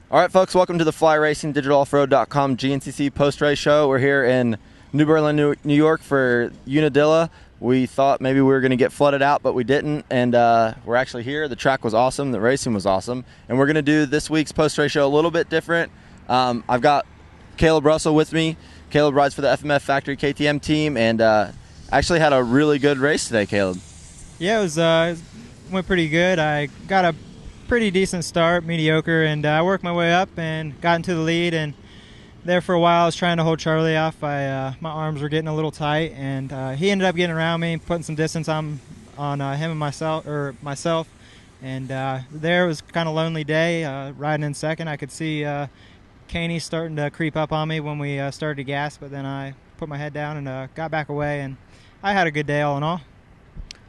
All right, folks, welcome to the Fly Racing DigitalOffroad.com GNCC post-race show. We're here in New Berlin, New York for Unadilla. We thought maybe we were going to get flooded out, but we didn't, and we're actually here. The track was awesome. The racing was awesome, and we're going to do this week's post-race show a little bit different. I've got Caleb Russell with me. Caleb rides for the FMF Factory KTM team, and actually had a really good race today, Caleb. Yeah, it went pretty good. I got a pretty decent start, mediocre, and I worked my way up and got into the lead. And there for a while, I was trying to hold Charlie off. My arms were getting a little tight, and he ended up getting around me, putting some distance on him and myself. And there was kind of a lonely day. Riding in second, I could see Caney starting to creep up on me when we started to gas, but then I put my head down and got back away, and I had a good day all in all.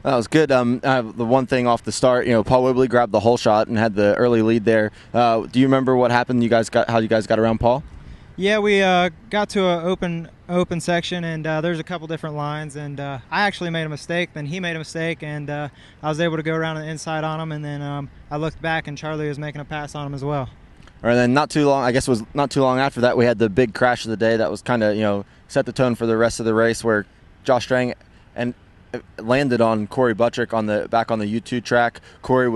That was good. The one thing off the start, Paul Wibley grabbed the whole shot and had the early lead there. Do you remember what happened? How you guys got around Paul? Yeah, we got to an open section, and there's a couple different lines, and I actually made a mistake. Then he made a mistake, and I was able to go around the inside on him, and then I looked back, and Charlie was making a pass on him as well. And then not too long after that, we had the big crash of the day that was kind of set the tone for the rest of the race, where Josh Strang and landed on Corey Buttrick back on the U2 track. Corey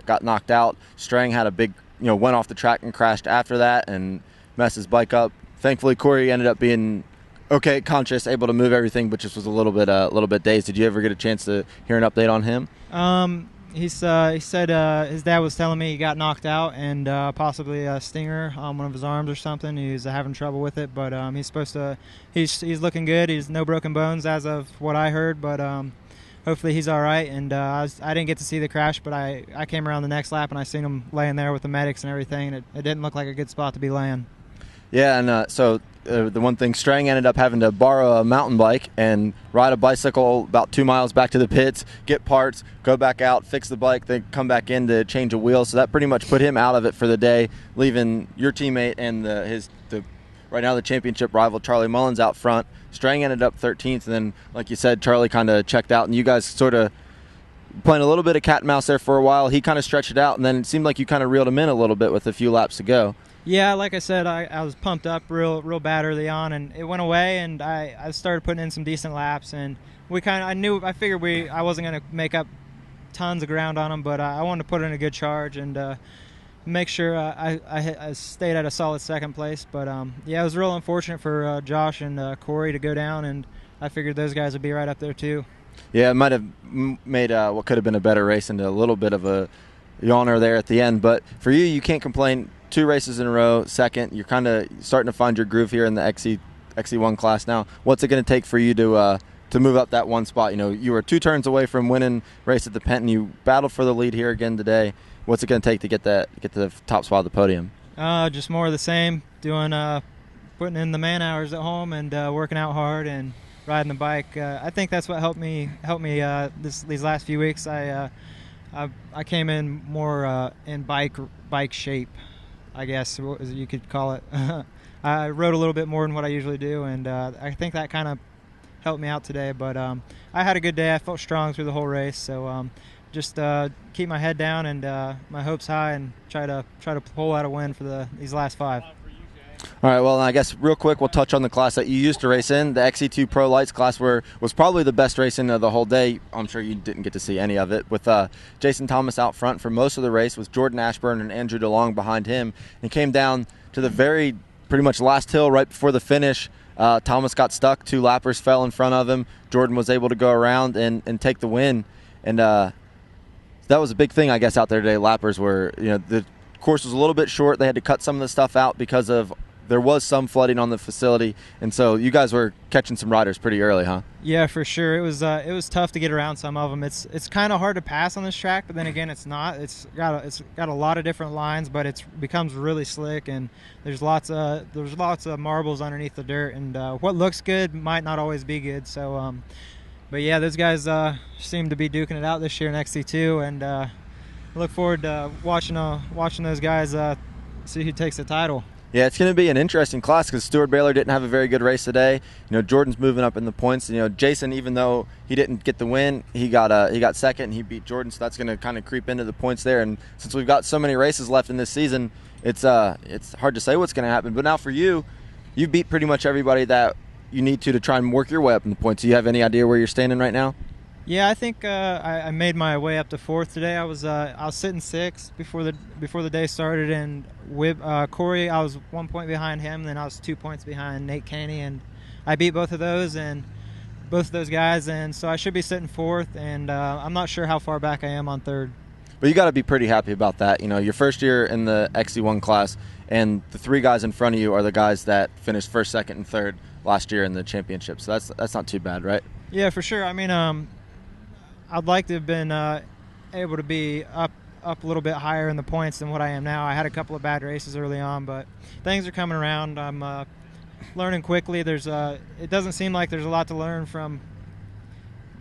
got knocked out. Strang had a big went off the track and crashed after that and messed his bike up. Thankfully, Corey ended up being okay, conscious, able to move everything, but just was a little bit dazed. Did you ever get a chance to hear an update on him? He said his dad was telling me he got knocked out and possibly a stinger on one of his arms or something. He was having trouble with it, but he's looking good. He's no broken bones as of what I heard, but hopefully he's all right. And I didn't get to see the crash, but I came around the next lap and I seen him laying there with the medics and everything, and it didn't look like a good spot to be laying. Yeah, and so the one thing, Strang ended up having to borrow a mountain bike and ride a bicycle about 2 miles back to the pits, get parts, go back out, fix the bike, then come back in to change a wheel. So that pretty much put him out of it for the day, leaving your teammate and right now the championship rival Charlie Mullins out front. Strang ended up 13th, and then, like you said, Charlie kind of checked out, and you guys sort of playing a little bit of cat and mouse there for a while. He kind of stretched it out, and then it seemed like you kind of reeled him in a little bit with a few laps to go. Yeah, like I said, I was pumped up real bad early on, and it went away, and I started putting in some decent laps, and I figured I wasn't going to make up tons of ground on them, but I wanted to put in a good charge and make sure I stayed at a solid second place. But yeah, it was real unfortunate for Josh and Corey to go down, and I figured those guys would be right up there too. Yeah, it might have made what could have been a better race into a little bit of a yawner there at the end, but for you can't complain. 2 races in a row, second. You're kind of starting to find your groove here in the XC1 class now. What's it going to take for you to move up that one spot? You were 2 turns away from winning race at the Penton. You battled for the lead here again today. What's it going to take to get to the top spot of the podium? Just more of the same. Putting in the man hours at home and working out hard and riding the bike. I think that's what helped me these last few weeks. I came in more in bike shape, I guess you could call it. I rode a little bit more than what I usually do, and I think that kind of helped me out today. But I had a good day. I felt strong through the whole race, so just keep my head down and my hopes high, and try to pull out a win for these last 5. All right, well, I guess real quick we'll touch on the class that you used to race in. The XC2 Pro Lights class was probably the best racing of the whole day. I'm sure you didn't get to see any of it. With Jason Thomas out front for most of the race, with Jordan Ashburn and Andrew DeLong behind him. And came down to the very pretty much last hill right before the finish. Thomas got stuck. 2 lappers fell in front of him. Jordan was able to go around and take the win. And that was a big thing, I guess, out there today. Lappers were, the course was a little bit short. They had to cut some of the stuff out because there was some flooding on the facility, and so you guys were catching some riders pretty early, huh? Yeah, for sure. It was tough to get around some of them. It's kind of hard to pass on this track, but then again, it's not. It's got a lot of different lines, but it becomes really slick, and there's lots of marbles underneath the dirt, and what looks good might not always be good. So, but yeah, those guys seem to be duking it out this year in XC2, and I look forward to watching those guys see who takes the title. Yeah, it's going to be an interesting class because Stuart Baylor didn't have a very good race today. Jordan's moving up in the points. Jason, even though he didn't get the win, he got second and he beat Jordan, so that's going to kind of creep into the points there. And since we've got so many races left in this season, it's hard to say what's going to happen. But now for you, you beat pretty much everybody that you need to try and work your way up in the points. Do you have any idea where you're standing right now? Yeah, I think I made my way up to fourth today. I was sitting sixth before the day started, and with Corey, I was 1 point behind him. Then I was 2 points behind Nate Caney, and I beat both of those guys, and so I should be sitting fourth. And I'm not sure how far back I am on third. But you got to be pretty happy about that. Your first year in the XC1 class, and the three guys in front of you are the guys that finished first, second, and third last year in the championship. So that's not too bad, right? Yeah, for sure. I mean, I'd like to have been able to be up a little bit higher in the points than what I am now. I had a couple of bad races early on, but things are coming around. I'm learning quickly. It doesn't seem like there's a lot to learn from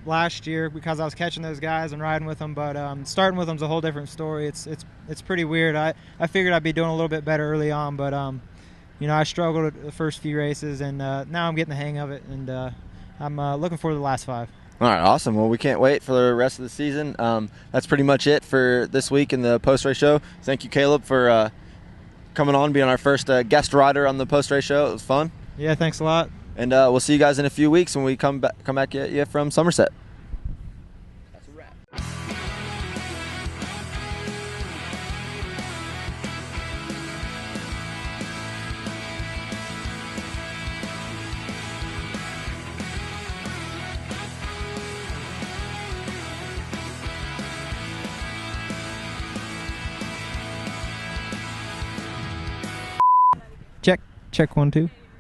last year because I was catching those guys and riding with them, but starting with them's a whole different story. It's pretty weird. I figured I'd be doing a little bit better early on, but I struggled at the first few races, and now I'm getting the hang of it, and I'm looking forward to the last 5. All right, awesome. Well, we can't wait for the rest of the season. That's pretty much it for this week in the post-race show. Thank you, Caleb, for coming on, being our first guest rider on the post-race show. It was fun. Yeah, thanks a lot. And we'll see you guys in a few weeks when we come back at you from Somerset. That's a wrap. Check 1 2.